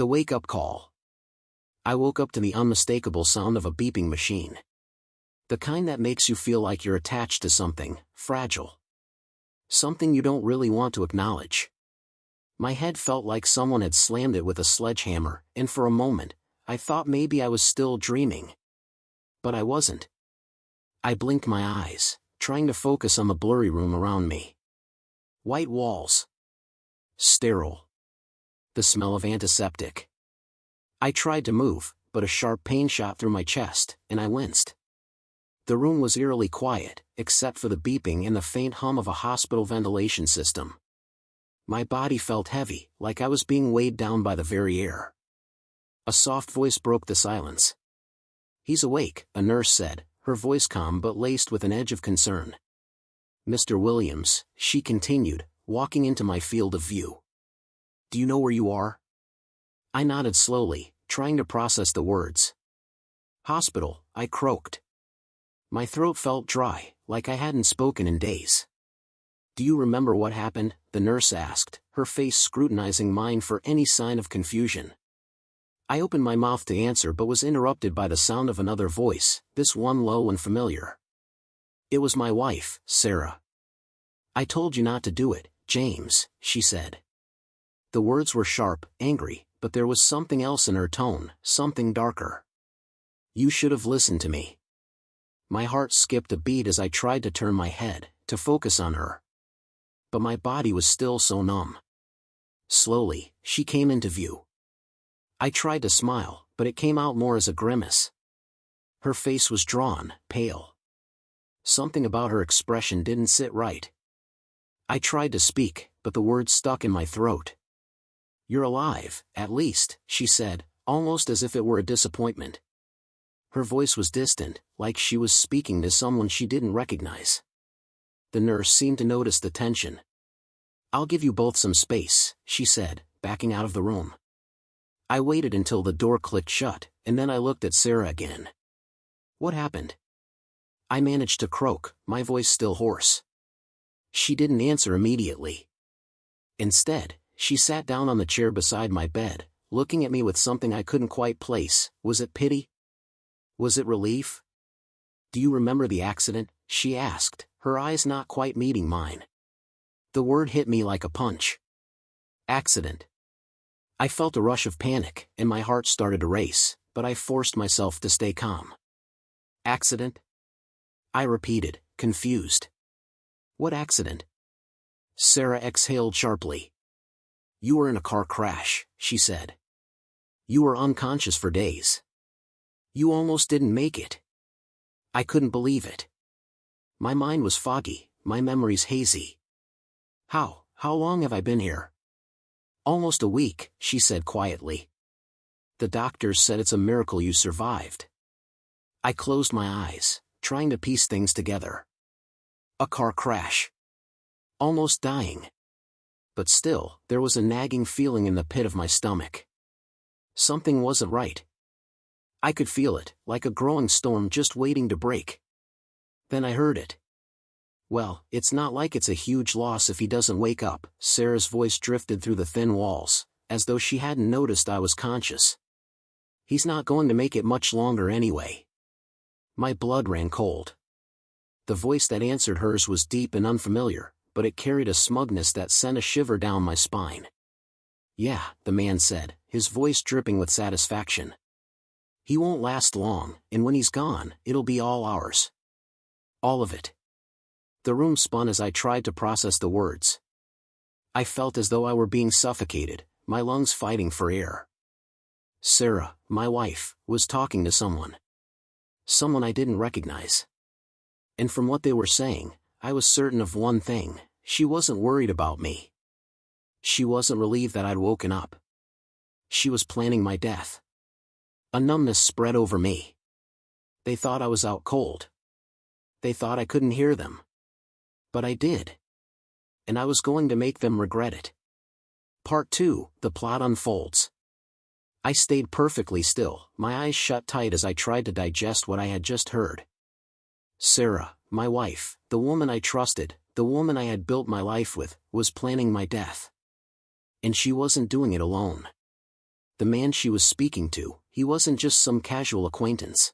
The wake-up call. I woke up to the unmistakable sound of a beeping machine. The kind that makes you feel like you're attached to something fragile. Something you don't really want to acknowledge. My head felt like someone had slammed it with a sledgehammer, and for a moment, I thought maybe I was still dreaming. But I wasn't. I blinked my eyes, trying to focus on the blurry room around me. White walls. Sterile. The smell of antiseptic. I tried to move, but a sharp pain shot through my chest, and I winced. The room was eerily quiet, except for the beeping and the faint hum of a hospital ventilation system. My body felt heavy, like I was being weighed down by the very air. A soft voice broke the silence. "He's awake," a nurse said, her voice calm but laced with an edge of concern. "Mr. Williams," she continued, walking into my field of view. "Do you know where you are?" I nodded slowly, trying to process the words. "Hospital," I croaked. My throat felt dry, like I hadn't spoken in days. "Do you remember what happened?" the nurse asked, her face scrutinizing mine for any sign of confusion. I opened my mouth to answer but was interrupted by the sound of another voice, this one low and familiar. It was my wife, Sarah. "I told you not to do it, James," she said. The words were sharp, angry, but there was something else in her tone, something darker. "You should have listened to me." My heart skipped a beat as I tried to turn my head, to focus on her. But my body was still so numb. Slowly, she came into view. I tried to smile, but it came out more as a grimace. Her face was drawn, pale. Something about her expression didn't sit right. I tried to speak, but the words stuck in my throat. "You're alive, at least," she said, almost as if it were a disappointment. Her voice was distant, like she was speaking to someone she didn't recognize. The nurse seemed to notice the tension. "I'll give you both some space," she said, backing out of the room. I waited until the door clicked shut, and then I looked at Sarah again. "What happened?" I managed to croak, my voice still hoarse. She didn't answer immediately. Instead, she sat down on the chair beside my bed, looking at me with something I couldn't quite place. Was it pity? Was it relief? "Do you remember the accident?" she asked, her eyes not quite meeting mine. The word hit me like a punch. Accident. I felt a rush of panic, and my heart started to race, but I forced myself to stay calm. "Accident?" I repeated, confused. "What accident?" Sarah exhaled sharply. "You were in a car crash," she said. "You were unconscious for days. You almost didn't make it." I couldn't believe it. My mind was foggy, my memories hazy. How long have I been here?" "Almost a week," she said quietly. "The doctors said it's a miracle you survived." I closed my eyes, trying to piece things together. A car crash. Almost dying. But still, there was a nagging feeling in the pit of my stomach. Something wasn't right. I could feel it, like a growing storm just waiting to break. Then I heard it. "Well, it's not like it's a huge loss if he doesn't wake up." Sarah's voice drifted through the thin walls, as though she hadn't noticed I was conscious. "He's not going to make it much longer anyway." My blood ran cold. The voice that answered hers was deep and unfamiliar, but it carried a smugness that sent a shiver down my spine. "Yeah," the man said, his voice dripping with satisfaction. "He won't last long, and when he's gone, it'll be all ours. All of it." The room spun as I tried to process the words. I felt as though I were being suffocated, my lungs fighting for air. Sarah, my wife, was talking to someone. Someone I didn't recognize. And from what they were saying, I was certain of one thing: she wasn't worried about me. She wasn't relieved that I'd woken up. She was planning my death. A numbness spread over me. They thought I was out cold. They thought I couldn't hear them. But I did. And I was going to make them regret it. Part 2, the plot unfolds. I stayed perfectly still, my eyes shut tight as I tried to digest what I had just heard. Sarah, my wife, the woman I trusted, the woman I had built my life with, was planning my death. And she wasn't doing it alone. The man she was speaking to, he wasn't just some casual acquaintance.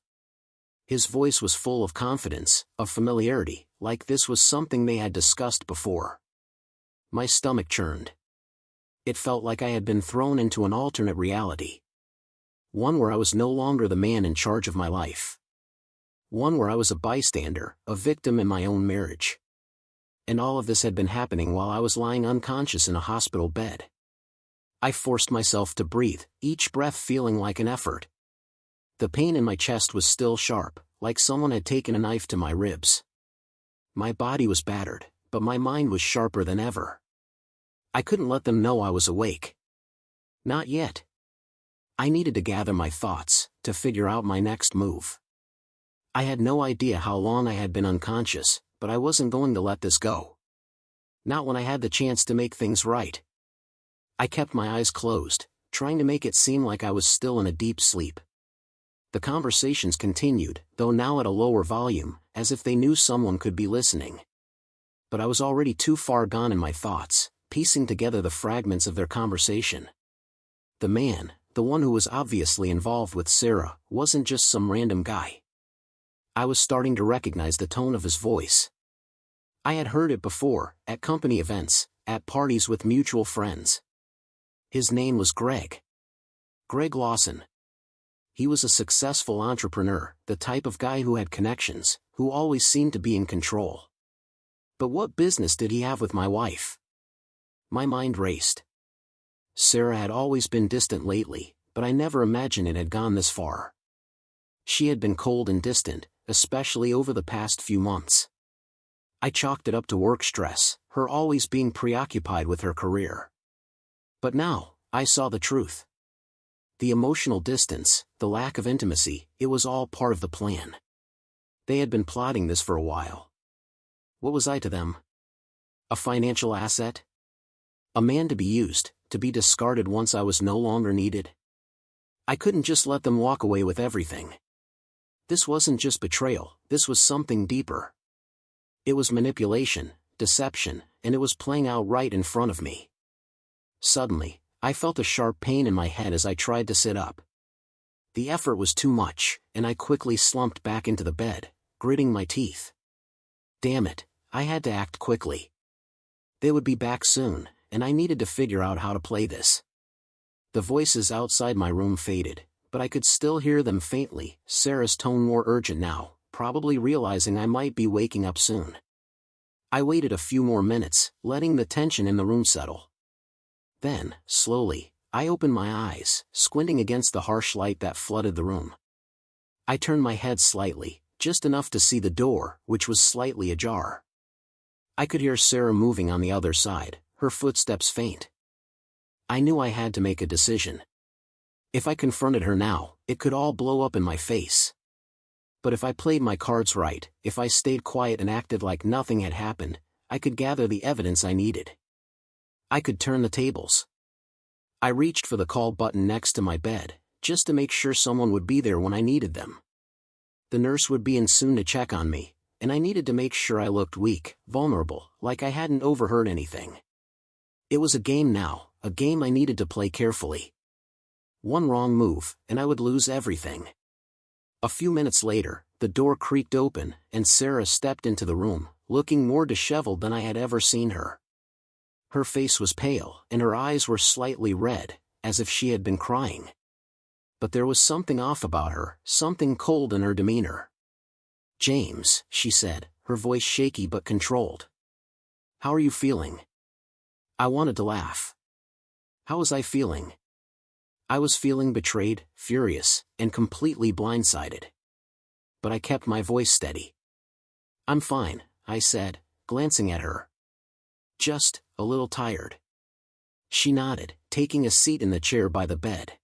His voice was full of confidence, of familiarity, like this was something they had discussed before. My stomach churned. It felt like I had been thrown into an alternate reality. One where I was no longer the man in charge of my life. One where I was a bystander, a victim in my own marriage. And all of this had been happening while I was lying unconscious in a hospital bed. I forced myself to breathe, each breath feeling like an effort. The pain in my chest was still sharp, like someone had taken a knife to my ribs. My body was battered, but my mind was sharper than ever. I couldn't let them know I was awake. Not yet. I needed to gather my thoughts, to figure out my next move. I had no idea how long I had been unconscious, but I wasn't going to let this go. Not when I had the chance to make things right. I kept my eyes closed, trying to make it seem like I was still in a deep sleep. The conversations continued, though now at a lower volume, as if they knew someone could be listening. But I was already too far gone in my thoughts, piecing together the fragments of their conversation. The man, the one who was obviously involved with Sarah, wasn't just some random guy. I was starting to recognize the tone of his voice. I had heard it before, at company events, at parties with mutual friends. His name was Greg. Greg Lawson. He was a successful entrepreneur, the type of guy who had connections, who always seemed to be in control. But what business did he have with my wife? My mind raced. Sarah had always been distant lately, but I never imagined it had gone this far. She had been cold and distant, especially over the past few months. I chalked it up to work stress, her always being preoccupied with her career. But now, I saw the truth. The emotional distance, the lack of intimacy, it was all part of the plan. They had been plotting this for a while. What was I to them? A financial asset? A man to be used, to be discarded once I was no longer needed? I couldn't just let them walk away with everything. This wasn't just betrayal, this was something deeper. It was manipulation, deception, and it was playing out right in front of me. Suddenly, I felt a sharp pain in my head as I tried to sit up. The effort was too much, and I quickly slumped back into the bed, gritting my teeth. Damn it, I had to act quickly. They would be back soon, and I needed to figure out how to play this. The voices outside my room faded, but I could still hear them faintly, Sarah's tone more urgent now, probably realizing I might be waking up soon. I waited a few more minutes, letting the tension in the room settle. Then, slowly, I opened my eyes, squinting against the harsh light that flooded the room. I turned my head slightly, just enough to see the door, which was slightly ajar. I could hear Sarah moving on the other side, her footsteps faint. I knew I had to make a decision. If I confronted her now, it could all blow up in my face. But if I played my cards right, if I stayed quiet and acted like nothing had happened, I could gather the evidence I needed. I could turn the tables. I reached for the call button next to my bed, just to make sure someone would be there when I needed them. The nurse would be in soon to check on me, and I needed to make sure I looked weak, vulnerable, like I hadn't overheard anything. It was a game now, a game I needed to play carefully. One wrong move, and I would lose everything. A few minutes later, the door creaked open, and Sarah stepped into the room, looking more disheveled than I had ever seen her. Her face was pale, and her eyes were slightly red, as if she had been crying. But there was something off about her, something cold in her demeanor. "James," she said, her voice shaky but controlled. "How are you feeling?" I wanted to laugh. How was I feeling? I was feeling betrayed, furious, and completely blindsided. But I kept my voice steady. "I'm fine," I said, glancing at her. "Just a little tired." She nodded, taking a seat in the chair by the bed.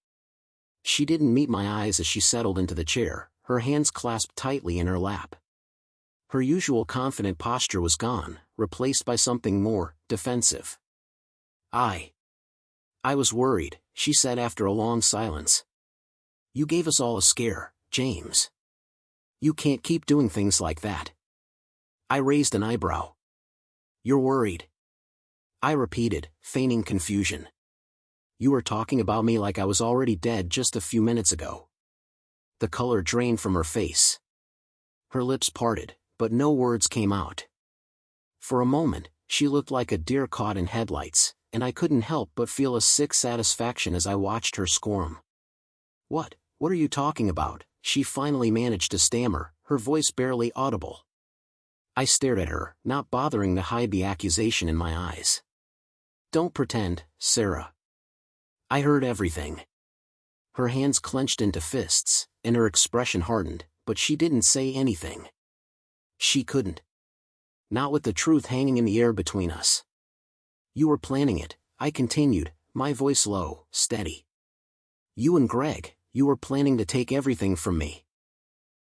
She didn't meet my eyes as she settled into the chair, her hands clasped tightly in her lap. Her usual confident posture was gone, replaced by something more defensive. I was worried," she said after a long silence. "You gave us all a scare, James. You can't keep doing things like that." I raised an eyebrow. "You're worried?" I repeated, feigning confusion. You were talking about me like I was already dead just a few minutes ago. The color drained from her face. Her lips parted, but no words came out. For a moment, she looked like a deer caught in headlights, and I couldn't help but feel a sick satisfaction as I watched her squirm. What are you talking about?" she finally managed to stammer, her voice barely audible. I stared at her, not bothering to hide the accusation in my eyes. "Don't pretend, Sarah. I heard everything." Her hands clenched into fists, and her expression hardened, but she didn't say anything. She couldn't. Not with the truth hanging in the air between us. "You were planning it," I continued, my voice low, steady. "You and Greg, you were planning to take everything from me.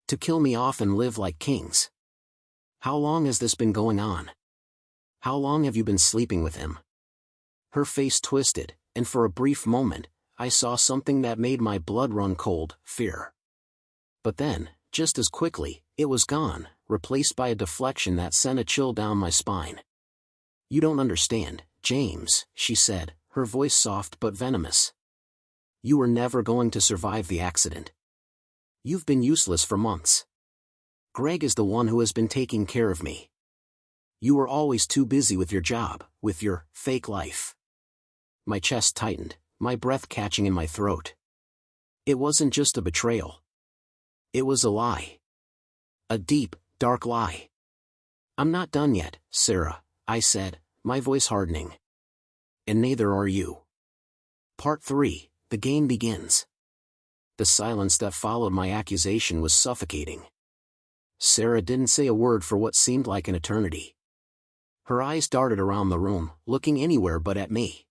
To kill me off and live like kings. How long has this been going on? How long have you been sleeping with him?" Her face twisted, and for a brief moment, I saw something that made my blood run cold, fear. But then, just as quickly, it was gone, replaced by a deflection that sent a chill down my spine. "You don't understand, James," she said, her voice soft but venomous. "You were never going to survive the accident. You've been useless for months. Greg is the one who has been taking care of me. You were always too busy with your job, with your fake life." My chest tightened, my breath catching in my throat. It wasn't just a betrayal. It was a lie. A deep, dark lie. "I'm not done yet, Sarah," I said, my voice hardening. "And neither are you." Part 3, the game begins. The silence that followed my accusation was suffocating. Sarah didn't say a word for what seemed like an eternity. Her eyes darted around the room, looking anywhere but at me.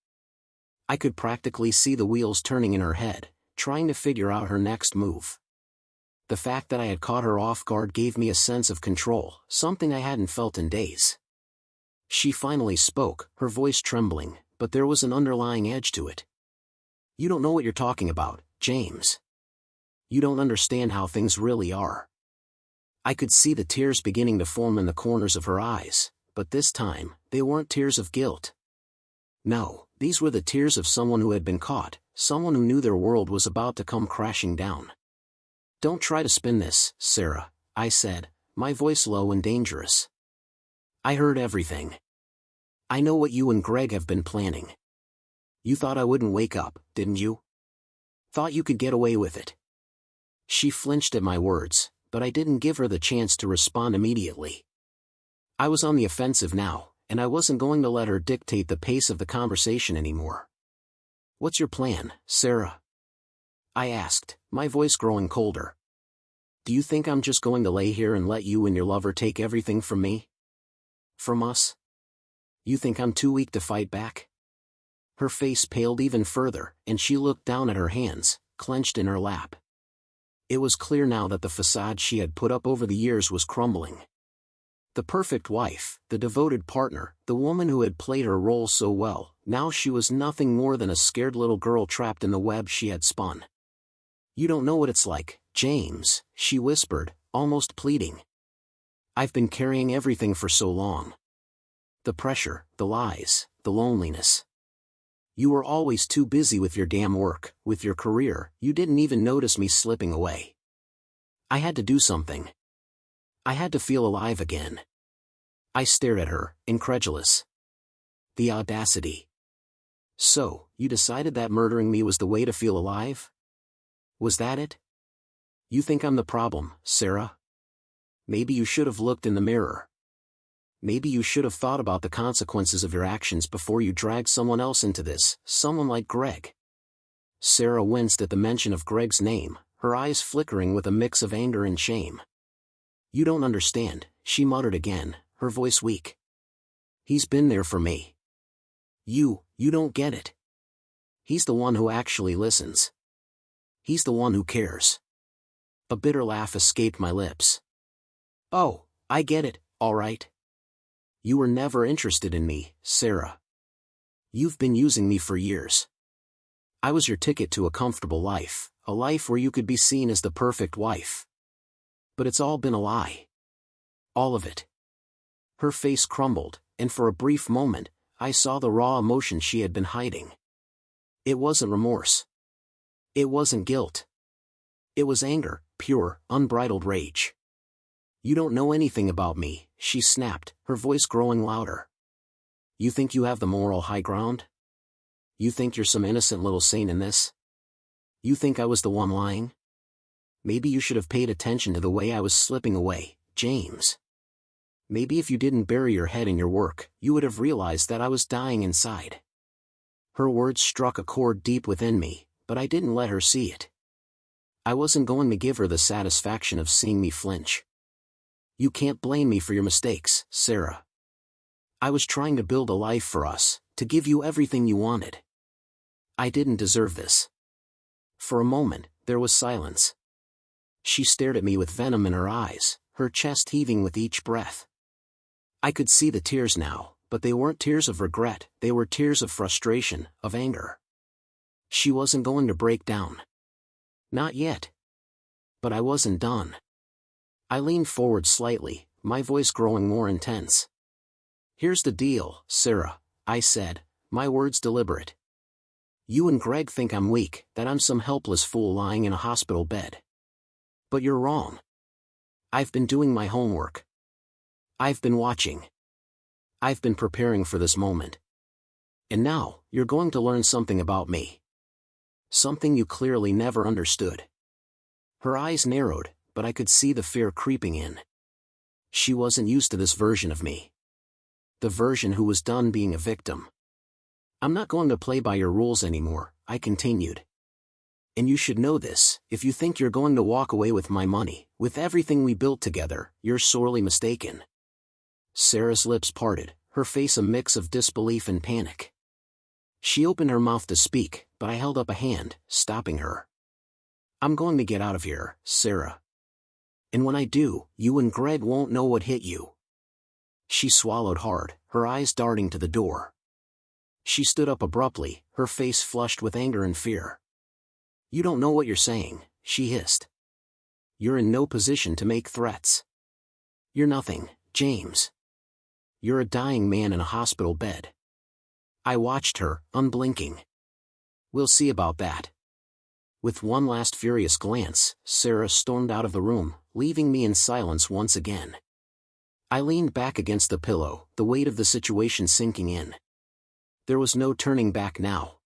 I could practically see the wheels turning in her head, trying to figure out her next move. The fact that I had caught her off guard gave me a sense of control, something I hadn't felt in days. She finally spoke, her voice trembling, but there was an underlying edge to it. "You don't know what you're talking about, James. You don't understand how things really are." I could see the tears beginning to form in the corners of her eyes, but this time, they weren't tears of guilt. No, these were the tears of someone who had been caught, someone who knew their world was about to come crashing down. "Don't try to spin this, Sarah," I said, my voice low and dangerous. "I heard everything. I know what you and Greg have been planning. You thought I wouldn't wake up, didn't you? Thought you could get away with it." She flinched at my words, but I didn't give her the chance to respond immediately. I was on the offensive now, and I wasn't going to let her dictate the pace of the conversation anymore. "What's your plan, Sarah?" I asked, my voice growing colder. "Do you think I'm just going to lay here and let you and your lover take everything from me? From us? You think I'm too weak to fight back?" Her face paled even further, and she looked down at her hands, clenched in her lap. It was clear now that the facade she had put up over the years was crumbling. The perfect wife, the devoted partner, the woman who had played her role so well, now she was nothing more than a scared little girl trapped in the web she had spun. "You don't know what it's like, James," she whispered, almost pleading. "I've been carrying everything for so long. The pressure, the lies, the loneliness. You were always too busy with your damn work, with your career, you didn't even notice me slipping away. I had to do something. I had to feel alive again." I stared at her, incredulous. The audacity. "So, you decided that murdering me was the way to feel alive? Was that it? You think I'm the problem, Sarah? Maybe you should have looked in the mirror. Maybe you should have thought about the consequences of your actions before you dragged someone else into this, someone like Greg." Sarah winced at the mention of Greg's name, her eyes flickering with a mix of anger and shame. "You don't understand," she muttered again, her voice weak. "He's been there for me. You don't get it. He's the one who actually listens. He's the one who cares." A bitter laugh escaped my lips. "Oh, I get it, all right. You were never interested in me, Sarah. You've been using me for years. I was your ticket to a comfortable life, a life where you could be seen as the perfect wife. But it's all been a lie. All of it." Her face crumbled, and for a brief moment, I saw the raw emotion she had been hiding. It wasn't remorse. It wasn't guilt. It was anger, pure, unbridled rage. "You don't know anything about me," she snapped, her voice growing louder. "You think you have the moral high ground? You think you're some innocent little saint in this? You think I was the one lying? Maybe you should have paid attention to the way I was slipping away, James. Maybe if you didn't bury your head in your work, you would have realized that I was dying inside." Her words struck a chord deep within me, but I didn't let her see it. I wasn't going to give her the satisfaction of seeing me flinch. "You can't blame me for your mistakes, Sarah. I was trying to build a life for us, to give you everything you wanted. I didn't deserve this." For a moment, there was silence. She stared at me with venom in her eyes, her chest heaving with each breath. I could see the tears now, but they weren't tears of regret, they were tears of frustration, of anger. She wasn't going to break down. Not yet. But I wasn't done. I leaned forward slightly, my voice growing more intense. "Here's the deal, Sarah," I said, my words deliberate. "You and Greg think I'm weak, that I'm some helpless fool lying in a hospital bed. But you're wrong. I've been doing my homework. I've been watching. I've been preparing for this moment. And now, you're going to learn something about me. Something you clearly never understood." Her eyes narrowed, but I could see the fear creeping in. She wasn't used to this version of me. The version who was done being a victim. "I'm not going to play by your rules anymore," I continued. "And you should know this, if you think you're going to walk away with my money, with everything we built together, you're sorely mistaken." Sarah's lips parted, her face a mix of disbelief and panic. She opened her mouth to speak, but I held up a hand, stopping her. "I'm going to get out of here, Sarah. And when I do, you and Greg won't know what hit you." She swallowed hard, her eyes darting to the door. She stood up abruptly, her face flushed with anger and fear. "You don't know what you're saying," she hissed. "You're in no position to make threats. You're nothing, James. You're a dying man in a hospital bed." I watched her, unblinking. "We'll see about that." With one last furious glance, Sarah stormed out of the room, leaving me in silence once again. I leaned back against the pillow, the weight of the situation sinking in. There was no turning back now.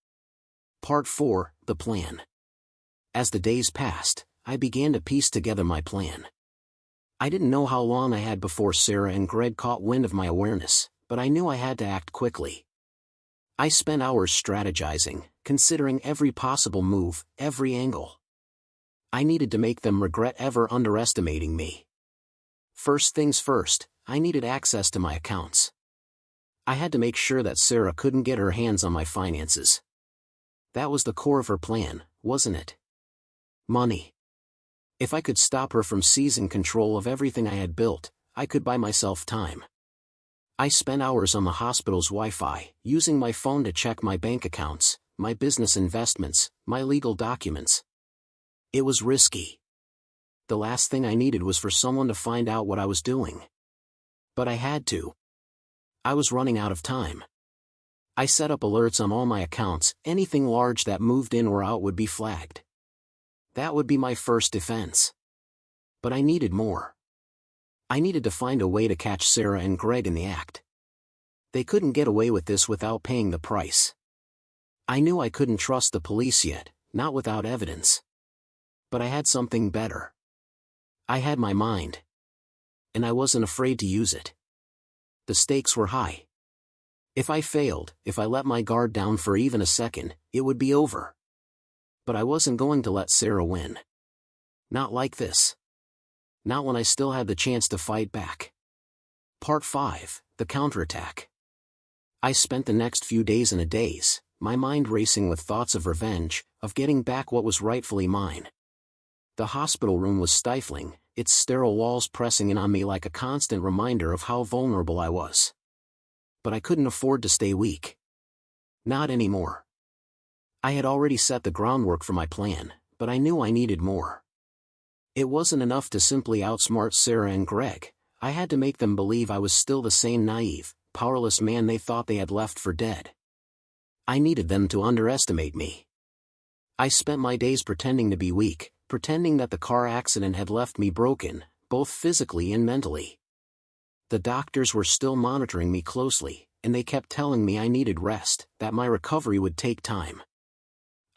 Part 4, The Plan. As the days passed, I began to piece together my plan. I didn't know how long I had before Sarah and Greg caught wind of my awareness, but I knew I had to act quickly. I spent hours strategizing, considering every possible move, every angle. I needed to make them regret ever underestimating me. First things first, I needed access to my accounts. I had to make sure that Sarah couldn't get her hands on my finances. That was the core of her plan, wasn't it? Money. If I could stop her from seizing control of everything I had built, I could buy myself time. I spent hours on the hospital's Wi-Fi, using my phone to check my bank accounts, my business investments, my legal documents. It was risky. The last thing I needed was for someone to find out what I was doing. But I had to. I was running out of time. I set up alerts on all my accounts, anything large that moved in or out would be flagged. That would be my first defense. But I needed more. I needed to find a way to catch Sarah and Greg in the act. They couldn't get away with this without paying the price. I knew I couldn't trust the police yet, not without evidence. But I had something better. I had my mind. And I wasn't afraid to use it. The stakes were high. If I failed, if I let my guard down for even a second, it would be over. But I wasn't going to let Sarah win. Not like this. Not when I still had the chance to fight back. Part 5, The Counterattack. I spent the next few days in a daze, my mind racing with thoughts of revenge, of getting back what was rightfully mine. The hospital room was stifling, its sterile walls pressing in on me like a constant reminder of how vulnerable I was. But I couldn't afford to stay weak. Not anymore. I had already set the groundwork for my plan, but I knew I needed more. It wasn't enough to simply outsmart Sarah and Greg, I had to make them believe I was still the same naive, powerless man they thought they had left for dead. I needed them to underestimate me. I spent my days pretending to be weak, pretending that the car accident had left me broken, both physically and mentally. The doctors were still monitoring me closely, and they kept telling me I needed rest, that my recovery would take time.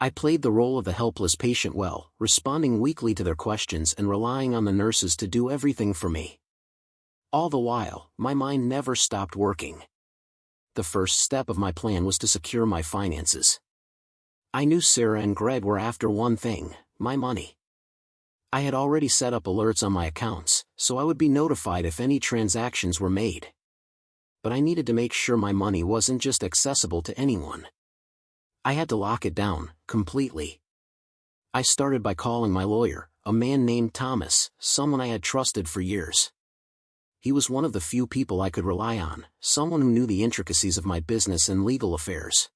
I played the role of the helpless patient well, responding weakly to their questions and relying on the nurses to do everything for me. All the while, my mind never stopped working. The first step of my plan was to secure my finances. I knew Sarah and Greg were after one thing: my money. I had already set up alerts on my accounts, so I would be notified if any transactions were made. But I needed to make sure my money wasn't just accessible to anyone. I had to lock it down, completely. I started by calling my lawyer, a man named Thomas, someone I had trusted for years. He was one of the few people I could rely on, someone who knew the intricacies of my business and legal affairs.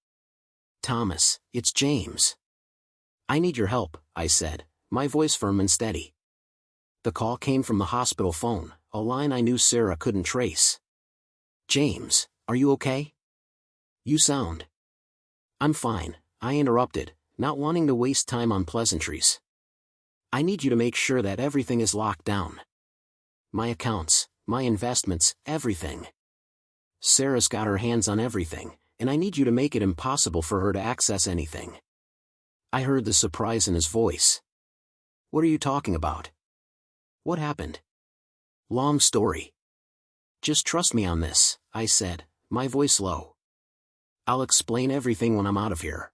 "Thomas, it's James. I need your help," I said, my voice firm and steady. The call came from the hospital phone, a line I knew Sarah couldn't trace. "James, are you okay? You sound..." "I'm fine," I interrupted, not wanting to waste time on pleasantries. "I need you to make sure that everything is locked down. My accounts, my investments, everything. Sarah's got her hands on everything, and I need you to make it impossible for her to access anything." I heard the surprise in his voice. "What are you talking about? What happened?" "Long story. Just trust me on this," I said, my voice low. "I'll explain everything when I'm out of here.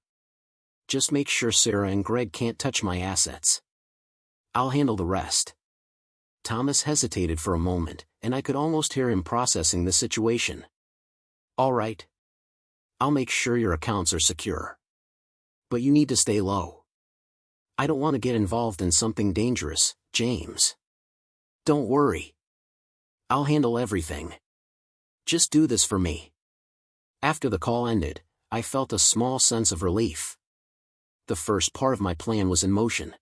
Just make sure Sarah and Greg can't touch my assets. I'll handle the rest." Thomas hesitated for a moment, and I could almost hear him processing the situation. "All right. I'll make sure your accounts are secure. But you need to stay low. I don't want to get involved in something dangerous, James. Don't worry. I'll handle everything. Just do this for me." After the call ended, I felt a small sense of relief. The first part of my plan was in motion.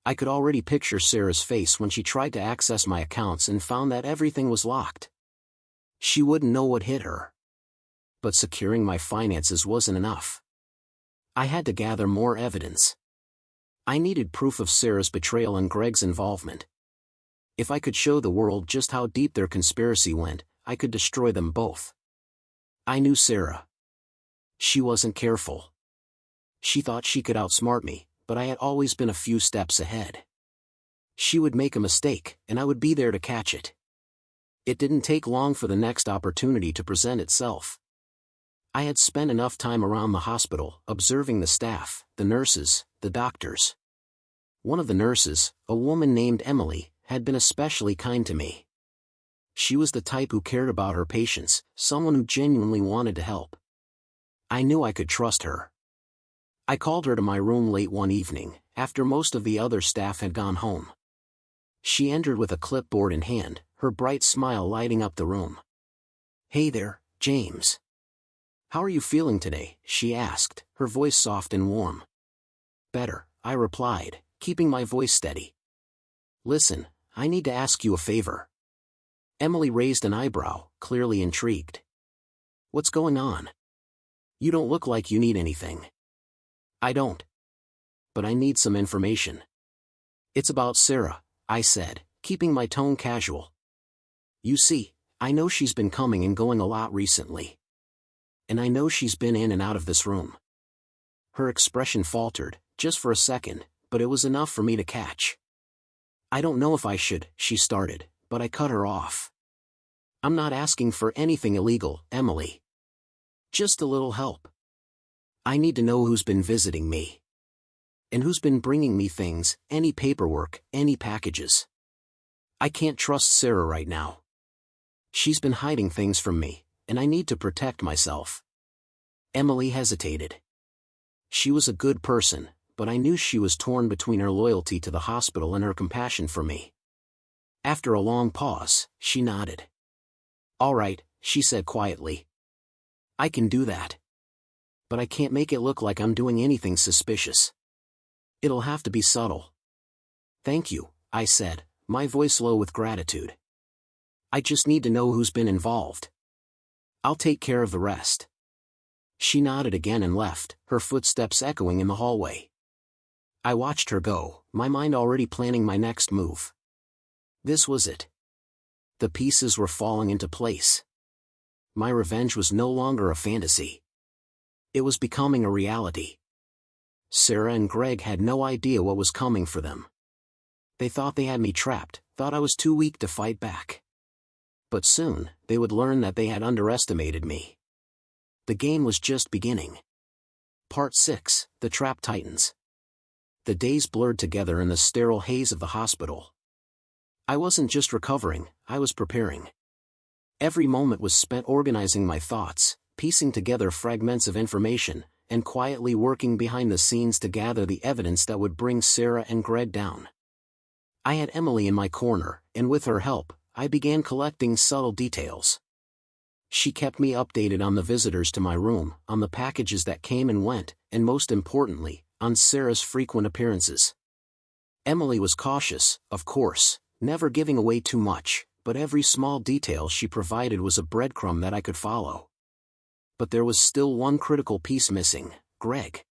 I could already picture Sarah's face when she tried to access my accounts and found that everything was locked. She wouldn't know what hit her. But securing my finances wasn't enough. I had to gather more evidence. I needed proof of Sarah's betrayal and Greg's involvement. If I could show the world just how deep their conspiracy went, I could destroy them both. I knew Sarah. She wasn't careful. She thought she could outsmart me, but I had always been a few steps ahead. She would make a mistake, and I would be there to catch it. It didn't take long for the next opportunity to present itself. I had spent enough time around the hospital, observing the staff, the nurses, the doctors. One of the nurses, a woman named Emily, had been especially kind to me. She was the type who cared about her patients, someone who genuinely wanted to help. I knew I could trust her. I called her to my room late one evening, after most of the other staff had gone home. She entered with a clipboard in hand, her bright smile lighting up the room. "Hey there, James. How are you feeling today?" she asked, her voice soft and warm. "Better," I replied, keeping my voice steady. "Listen, I need to ask you a favor." Emily raised an eyebrow, clearly intrigued. "What's going on? You don't look like you need anything." "I don't. But I need some information." "It's about Sarah," I said, keeping my tone casual. "You see, I know she's been coming and going a lot recently. And I know she's been in and out of this room." Her expression faltered, just for a second, but it was enough for me to catch. "I don't know if I should," she started, but I cut her off. "I'm not asking for anything illegal, Emily. Just a little help. I need to know who's been visiting me. And who's been bringing me things, any paperwork, any packages. I can't trust Sarah right now. She's been hiding things from me, and I need to protect myself." Emily hesitated. She was a good person, but I knew she was torn between her loyalty to the hospital and her compassion for me. After a long pause, she nodded. "All right," she said quietly. "I can do that. But I can't make it look like I'm doing anything suspicious. It'll have to be subtle." "Thank you," I said, my voice low with gratitude. "I just need to know who's been involved. I'll take care of the rest." She nodded again and left, her footsteps echoing in the hallway. I watched her go, my mind already planning my next move. This was it. The pieces were falling into place. My revenge was no longer a fantasy. It was becoming a reality. Sarah and Greg had no idea what was coming for them. They thought they had me trapped, thought I was too weak to fight back. But soon, they would learn that they had underestimated me. The game was just beginning. Part 6, The Trap Tightens. The days blurred together in the sterile haze of the hospital. I wasn't just recovering, I was preparing. Every moment was spent organizing my thoughts, piecing together fragments of information, and quietly working behind the scenes to gather the evidence that would bring Sarah and Greg down. I had Emily in my corner, and with her help, I began collecting subtle details. She kept me updated on the visitors to my room, on the packages that came and went, and most importantly, on Sarah's frequent appearances. Emily was cautious, of course, never giving away too much, but every small detail she provided was a breadcrumb that I could follow. But there was still one critical piece missing: Greg.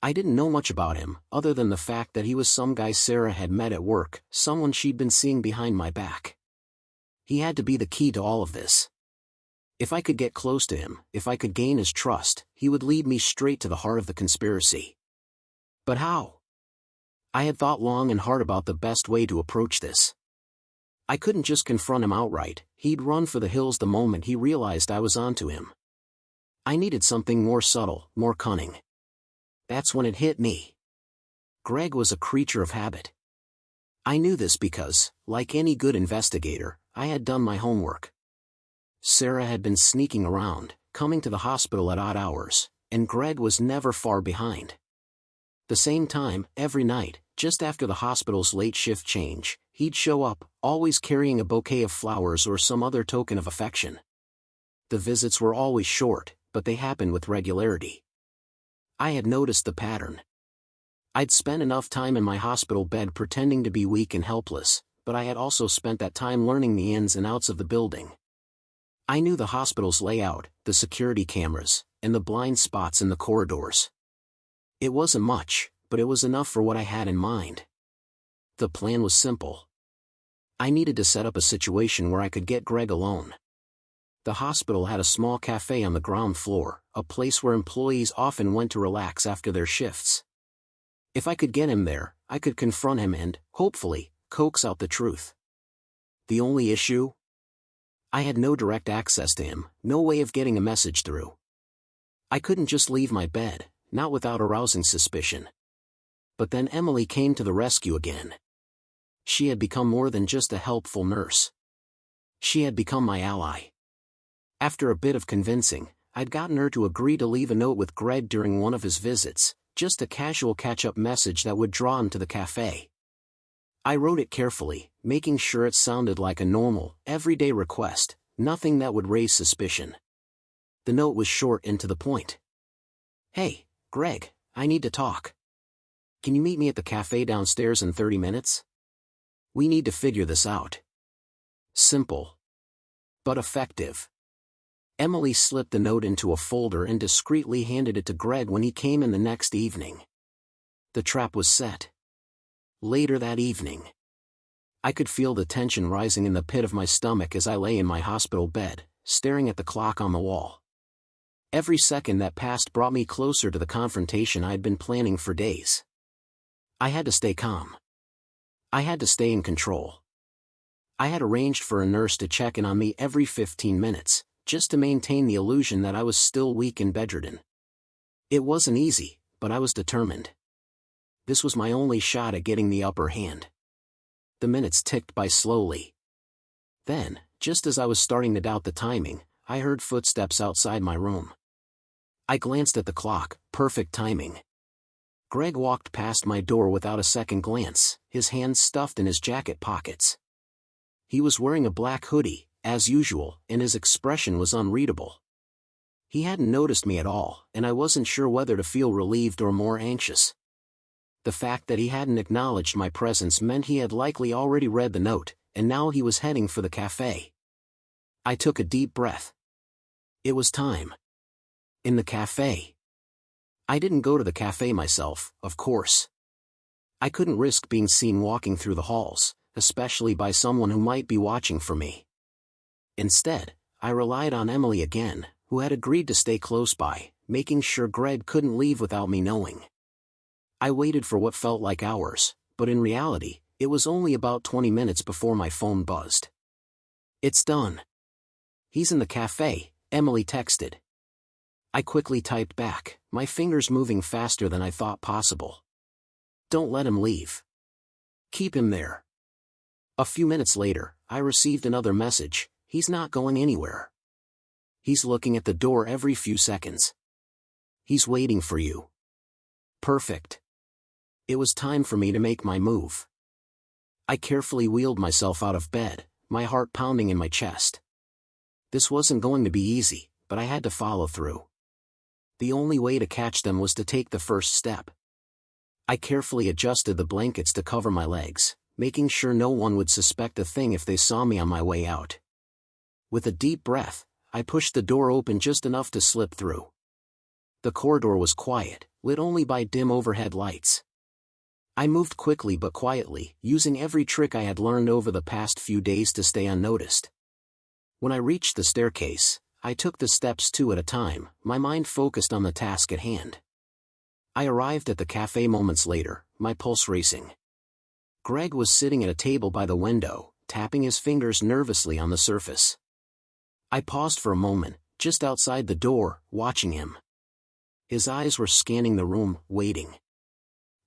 I didn't know much about him, other than the fact that he was some guy Sarah had met at work, someone she'd been seeing behind my back. He had to be the key to all of this. If I could get close to him, if I could gain his trust, he would lead me straight to the heart of the conspiracy. But how? I had thought long and hard about the best way to approach this. I couldn't just confront him outright, he'd run for the hills the moment he realized I was onto him. I needed something more subtle, more cunning. That's when it hit me. Greg was a creature of habit. I knew this because, like any good investigator, I had done my homework. Sarah had been sneaking around, coming to the hospital at odd hours, and Greg was never far behind. The same time, every night, just after the hospital's late shift change, he'd show up, always carrying a bouquet of flowers or some other token of affection. The visits were always short, but they happened with regularity. I had noticed the pattern. I'd spent enough time in my hospital bed pretending to be weak and helpless, but I had also spent that time learning the ins and outs of the building. I knew the hospital's layout, the security cameras, and the blind spots in the corridors. It wasn't much, but it was enough for what I had in mind. The plan was simple. I needed to set up a situation where I could get Greg alone. The hospital had a small cafe on the ground floor, a place where employees often went to relax after their shifts. If I could get him there, I could confront him and, hopefully, coax out the truth. The only issue? I had no direct access to him, no way of getting a message through. I couldn't just leave my bed, not without arousing suspicion. But then Emily came to the rescue again. She had become more than just a helpful nurse. She had become my ally. After a bit of convincing, I'd gotten her to agree to leave a note with Greg during one of his visits, just a casual catch-up message that would draw him to the cafe. I wrote it carefully, making sure it sounded like a normal, everyday request, nothing that would raise suspicion. The note was short and to the point. "Hey, Greg, I need to talk. Can you meet me at the cafe downstairs in 30 minutes? We need to figure this out." Simple. But effective. Emily slipped the note into a folder and discreetly handed it to Greg when he came in the next evening. The trap was set. Later that evening, I could feel the tension rising in the pit of my stomach as I lay in my hospital bed, staring at the clock on the wall. Every second that passed brought me closer to the confrontation I'd been planning for days. I had to stay calm. I had to stay in control. I had arranged for a nurse to check in on me every 15 minutes, just to maintain the illusion that I was still weak and bedridden. It wasn't easy, but I was determined. This was my only shot at getting the upper hand. The minutes ticked by slowly. Then, just as I was starting to doubt the timing, I heard footsteps outside my room. I glanced at the clock, perfect timing. Greg walked past my door without a second glance, his hands stuffed in his jacket pockets. He was wearing a black hoodie, as usual, and his expression was unreadable. He hadn't noticed me at all, and I wasn't sure whether to feel relieved or more anxious. The fact that he hadn't acknowledged my presence meant he had likely already read the note, and now he was heading for the cafe. I took a deep breath. It was time. In the cafe. I didn't go to the cafe myself, of course. I couldn't risk being seen walking through the halls, especially by someone who might be watching for me. Instead, I relied on Emily again, who had agreed to stay close by, making sure Greg couldn't leave without me knowing. I waited for what felt like hours, but in reality, it was only about 20 minutes before my phone buzzed. "It's done. He's in the cafe," Emily texted. I quickly typed back, my fingers moving faster than I thought possible. "Don't let him leave. Keep him there." A few minutes later, I received another message, "He's not going anywhere. He's looking at the door every few seconds. He's waiting for you." Perfect. It was time for me to make my move. I carefully wheeled myself out of bed, my heart pounding in my chest. This wasn't going to be easy, but I had to follow through. The only way to catch them was to take the first step. I carefully adjusted the blankets to cover my legs, making sure no one would suspect a thing if they saw me on my way out. With a deep breath, I pushed the door open just enough to slip through. The corridor was quiet, lit only by dim overhead lights. I moved quickly but quietly, using every trick I had learned over the past few days to stay unnoticed. When I reached the staircase, I took the steps two at a time, my mind focused on the task at hand. I arrived at the cafe moments later, my pulse racing. Greg was sitting at a table by the window, tapping his fingers nervously on the surface. I paused for a moment, just outside the door, watching him. His eyes were scanning the room, waiting.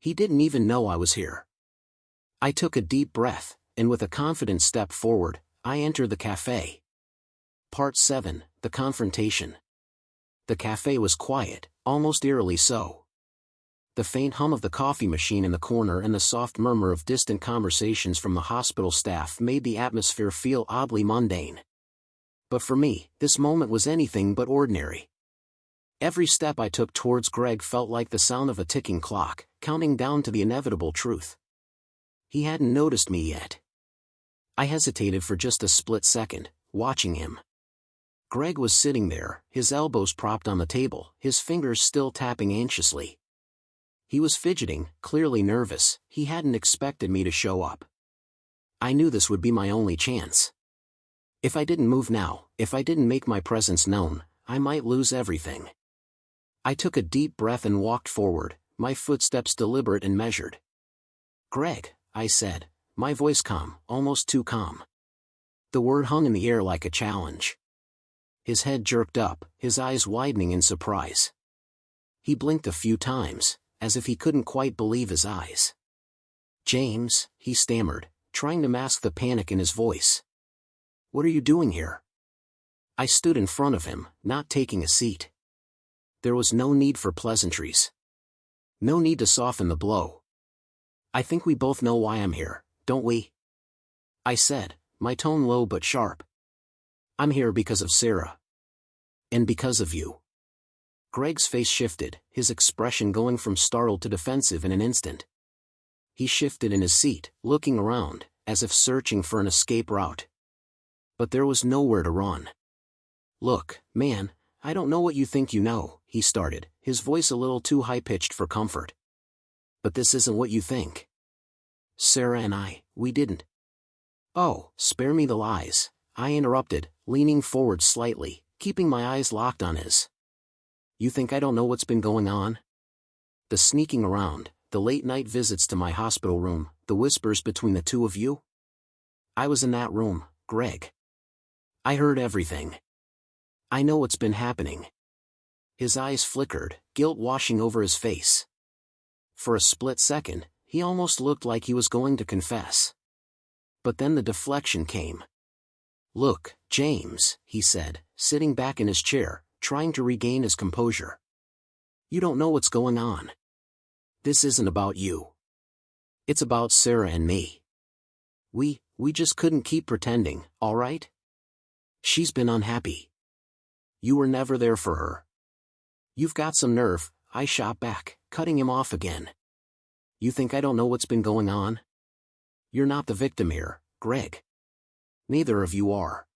He didn't even know I was here. I took a deep breath, and with a confident step forward, I entered the cafe. Part 7, The Confrontation. The cafe was quiet, almost eerily so. The faint hum of the coffee machine in the corner and the soft murmur of distant conversations from the hospital staff made the atmosphere feel oddly mundane. But for me, this moment was anything but ordinary. Every step I took towards Greg felt like the sound of a ticking clock, counting down to the inevitable truth. He hadn't noticed me yet. I hesitated for just a split second, watching him. Greg was sitting there, his elbows propped on the table, his fingers still tapping anxiously. He was fidgeting, clearly nervous. He hadn't expected me to show up. I knew this would be my only chance. If I didn't move now, if I didn't make my presence known, I might lose everything. I took a deep breath and walked forward, my footsteps deliberate and measured. "Greg," I said, my voice calm, almost too calm. The word hung in the air like a challenge. His head jerked up, his eyes widening in surprise. He blinked a few times, as if he couldn't quite believe his eyes. "James," he stammered, trying to mask the panic in his voice. "What are you doing here?" I stood in front of him, not taking a seat. There was no need for pleasantries. No need to soften the blow. "I think we both know why I'm here, don't we?" I said, my tone low but sharp. "I'm here because of Sarah. And because of you." Greg's face shifted, his expression going from startled to defensive in an instant. He shifted in his seat, looking around, as if searching for an escape route. But there was nowhere to run. "Look, man, I don't know what you think you know," he started, his voice a little too high-pitched for comfort. "But this isn't what you think. Sarah and I, we didn't." "Oh, spare me the lies," I interrupted, leaning forward slightly, keeping my eyes locked on his. "You think I don't know what's been going on? The sneaking around, the late-night visits to my hospital room, the whispers between the two of you? I was in that room, Greg. I heard everything. I know what's been happening." His eyes flickered, guilt washing over his face. For a split second, he almost looked like he was going to confess. But then the deflection came. "Look, James," he said, sitting back in his chair, trying to regain his composure. "You don't know what's going on. This isn't about you. It's about Sarah and me. We just couldn't keep pretending, all right? She's been unhappy. You were never there for her." "You've got some nerve," I shot back, cutting him off again. "You think I don't know what's been going on? You're not the victim here, Greg. Neither of you are.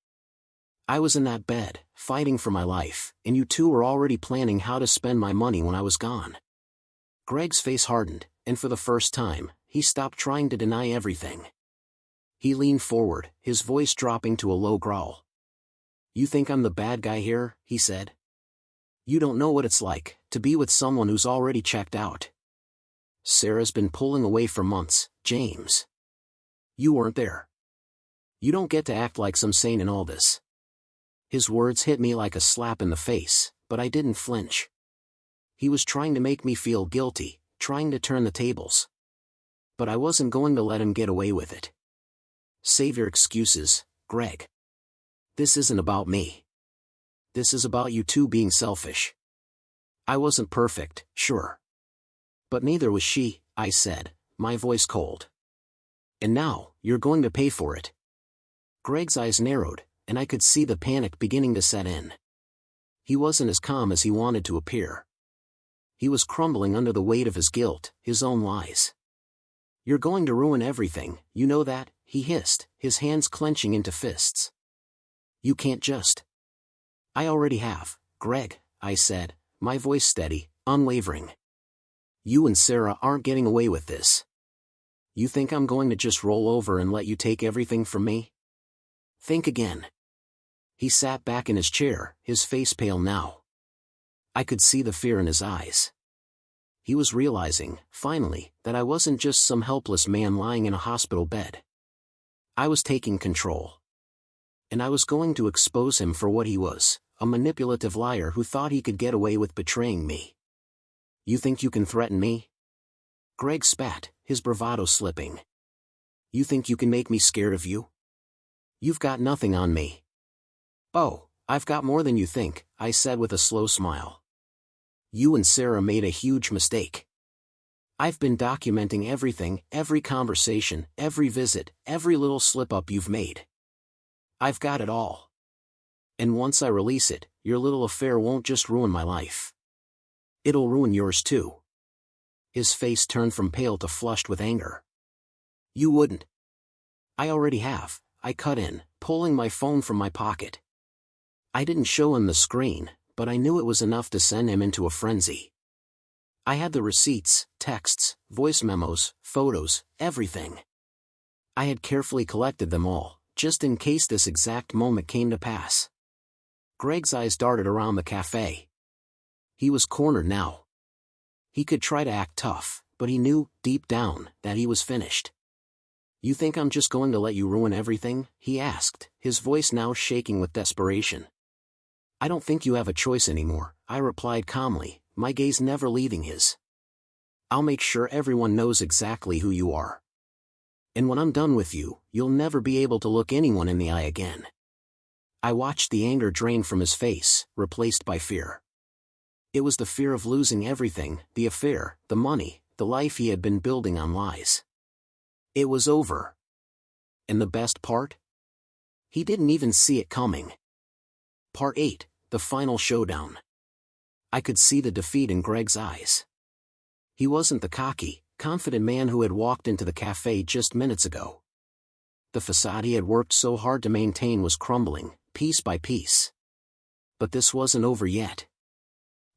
I was in that bed, fighting for my life, and you two were already planning how to spend my money when I was gone. Greg's face hardened, and for the first time, he stopped trying to deny everything. He leaned forward, his voice dropping to a low growl. You think I'm the bad guy here, he said. You don't know what it's like, to be with someone who's already checked out. Sarah's been pulling away for months, James. You weren't there. You don't get to act like some saint in all this. His words hit me like a slap in the face, but I didn't flinch. He was trying to make me feel guilty, trying to turn the tables. But I wasn't going to let him get away with it. Save your excuses, Greg. This isn't about me. This is about you two being selfish. I wasn't perfect, sure. But neither was she, I said, my voice cold. And now, you're going to pay for it. Greg's eyes narrowed, and I could see the panic beginning to set in. He wasn't as calm as he wanted to appear. He was crumbling under the weight of his guilt, his own lies. You're going to ruin everything, you know that, he hissed, his hands clenching into fists. You can't just. I already have, Greg, I said, my voice steady, unwavering. You and Sarah aren't getting away with this. You think I'm going to just roll over and let you take everything from me? Think again. He sat back in his chair, his face pale now. I could see the fear in his eyes. He was realizing, finally, that I wasn't just some helpless man lying in a hospital bed. I was taking control. And I was going to expose him for what he was, a manipulative liar who thought he could get away with betraying me. You think you can threaten me? Greg spat, his bravado slipping. You think you can make me scared of you? You've got nothing on me. Oh, I've got more than you think, I said with a slow smile. You and Sarah made a huge mistake. I've been documenting everything, every conversation, every visit, every little slip-up you've made. I've got it all. And once I release it, your little affair won't just ruin my life. It'll ruin yours too. His face turned from pale to flushed with anger. You wouldn't. I already have, I cut in, pulling my phone from my pocket. I didn't show him the screen, but I knew it was enough to send him into a frenzy. I had the receipts, texts, voice memos, photos, everything. I had carefully collected them all, just in case this exact moment came to pass. Greg's eyes darted around the cafe. He was cornered now. He could try to act tough, but he knew, deep down, that he was finished. You think I'm just going to let you ruin everything? He asked, his voice now shaking with desperation. I don't think you have a choice anymore, I replied calmly, my gaze never leaving his. I'll make sure everyone knows exactly who you are. And when I'm done with you, you'll never be able to look anyone in the eye again. I watched the anger drain from his face, replaced by fear. It was the fear of losing everything, the affair, the money, the life he had been building on lies. It was over. And the best part? He didn't even see it coming. Part 8, the final showdown. I could see the defeat in Greg's eyes. He wasn't the cocky, confident man who had walked into the cafe just minutes ago. The facade he had worked so hard to maintain was crumbling, piece by piece. But this wasn't over yet.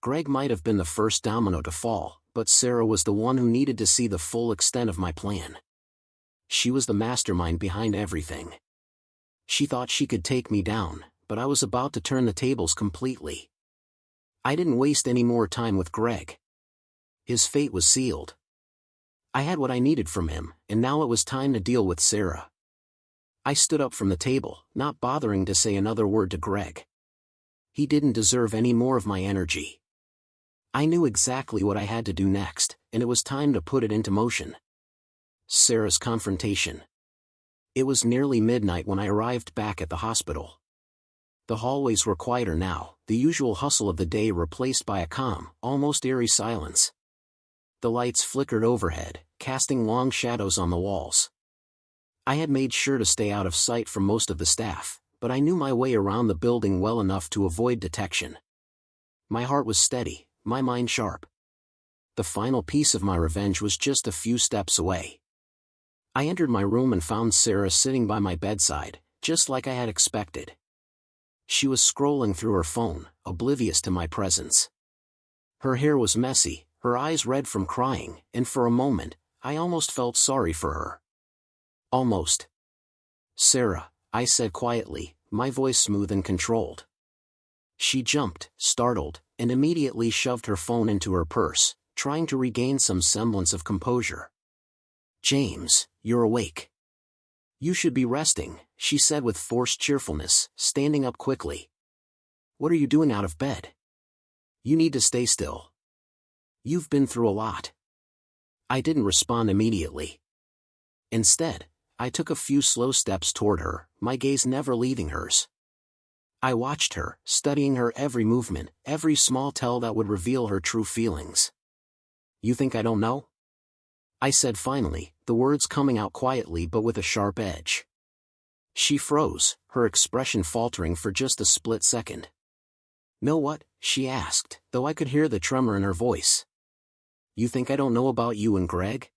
Greg might have been the first domino to fall, but Sarah was the one who needed to see the full extent of my plan. She was the mastermind behind everything. She thought she could take me down, but I was about to turn the tables completely. I didn't waste any more time with Greg. His fate was sealed. I had what I needed from him, and now it was time to deal with Sarah. I stood up from the table, not bothering to say another word to Greg. He didn't deserve any more of my energy. I knew exactly what I had to do next, and it was time to put it into motion. Sarah's confrontation. It was nearly midnight when I arrived back at the hospital. The hallways were quieter now, the usual hustle of the day replaced by a calm, almost eerie silence. The lights flickered overhead, casting long shadows on the walls. I had made sure to stay out of sight from most of the staff, but I knew my way around the building well enough to avoid detection. My heart was steady, my mind sharp. The final piece of my revenge was just a few steps away. I entered my room and found Sarah sitting by my bedside, just like I had expected. She was scrolling through her phone, oblivious to my presence. Her hair was messy, her eyes red from crying, and for a moment, I almost felt sorry for her. Almost. "Sarah," I said quietly, my voice smooth and controlled. She jumped, startled, and immediately shoved her phone into her purse, trying to regain some semblance of composure. "James, you're awake. You should be resting," she said with forced cheerfulness, standing up quickly. "What are you doing out of bed? You need to stay still. You've been through a lot." I didn't respond immediately. Instead, I took a few slow steps toward her, my gaze never leaving hers. I watched her, studying her every movement, every small tell that would reveal her true feelings. "You think I don't know?" I said finally, the words coming out quietly but with a sharp edge. She froze, her expression faltering for just a split second. "Know what?" she asked, though I could hear the tremor in her voice. "You think I don't know about you and Greg?"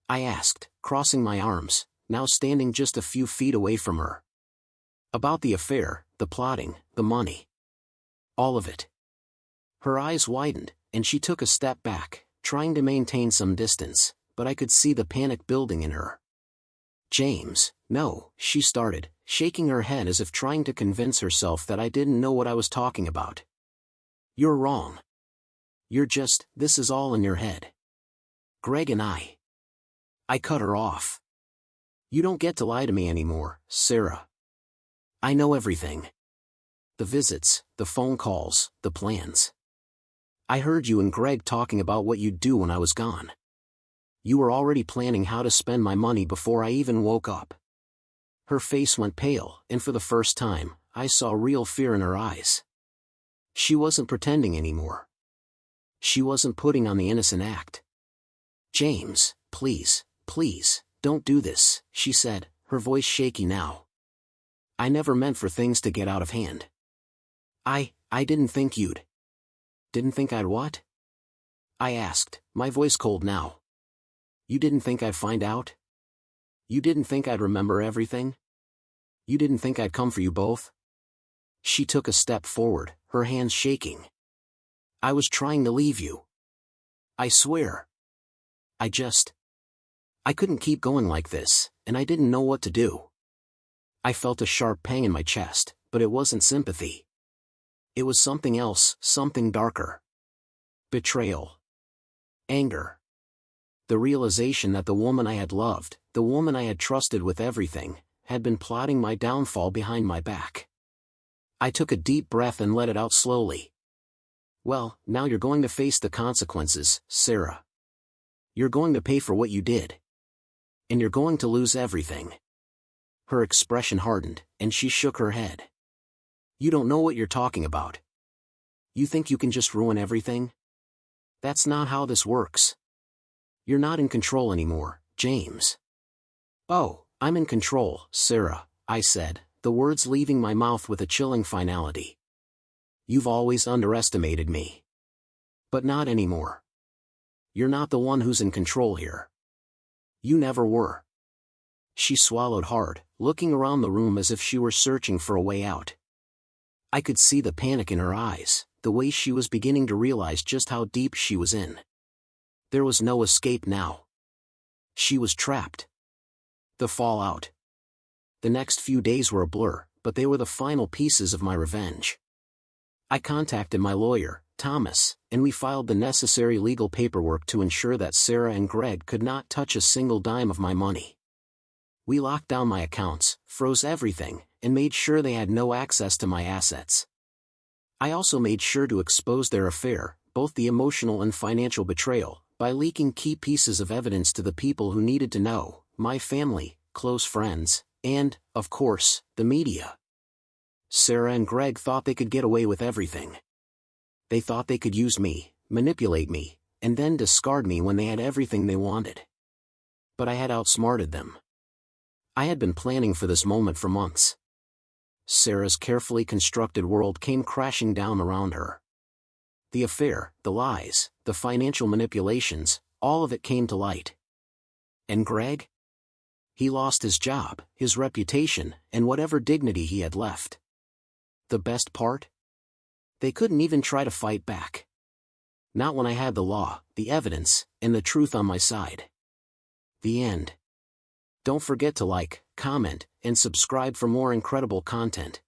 I asked, crossing my arms, now standing just a few feet away from her. "About the affair, the plotting, the money. All of it." Her eyes widened, and she took a step back, trying to maintain some distance, but I could see the panic building in her. "James, no," she started, shaking her head as if trying to convince herself that I didn't know what I was talking about. "You're wrong. This is all in your head. Greg and I cut her off. "You don't get to lie to me anymore, Sarah. I know everything. The visits, the phone calls, the plans. I heard you and Greg talking about what you'd do when I was gone. You were already planning how to spend my money before I even woke up." Her face went pale, and for the first time, I saw real fear in her eyes. She wasn't pretending anymore. She wasn't putting on the innocent act. "James, please, please, don't do this," she said, her voice shaky now. "I never meant for things to get out of hand. I didn't think you'd..." "Didn't think I'd what?" I asked, my voice cold now. "You didn't think I'd find out? You didn't think I'd remember everything? You didn't think I'd come for you both?" She took a step forward, her hands shaking. "I was trying to leave you. I swear. I couldn't keep going like this, and I didn't know what to do." I felt a sharp pang in my chest, but it wasn't sympathy. It was something else, something darker. Betrayal. Anger. The realization that the woman I had loved, the woman I had trusted with everything, had been plotting my downfall behind my back. I took a deep breath and let it out slowly. "Well, now you're going to face the consequences, Sarah. You're going to pay for what you did. And you're going to lose everything." Her expression hardened, and she shook her head. "You don't know what you're talking about. You think you can just ruin everything? That's not how this works. You're not in control anymore, James." "Oh, I'm in control, Sarah," I said, the words leaving my mouth with a chilling finality. "You've always underestimated me. But not anymore. You're not the one who's in control here. You never were." She swallowed hard, looking around the room as if she were searching for a way out. I could see the panic in her eyes, the way she was beginning to realize just how deep she was in. There was no escape now. She was trapped. The fallout. The next few days were a blur, but they were the final pieces of my revenge. I contacted my lawyer, Thomas, and we filed the necessary legal paperwork to ensure that Sarah and Greg could not touch a single dime of my money. We locked down my accounts, froze everything, and made sure they had no access to my assets. I also made sure to expose their affair, both the emotional and financial betrayal, by leaking key pieces of evidence to the people who needed to know: my family, close friends, and, of course, the media. Sarah and Greg thought they could get away with everything. They thought they could use me, manipulate me, and then discard me when they had everything they wanted. But I had outsmarted them. I had been planning for this moment for months. Sarah's carefully constructed world came crashing down around her. The affair, the lies, the financial manipulations, all of it came to light. And Greg? He lost his job, his reputation, and whatever dignity he had left. The best part? They couldn't even try to fight back. Not when I had the law, the evidence, and the truth on my side. The end. Don't forget to like, comment, and subscribe for more incredible content.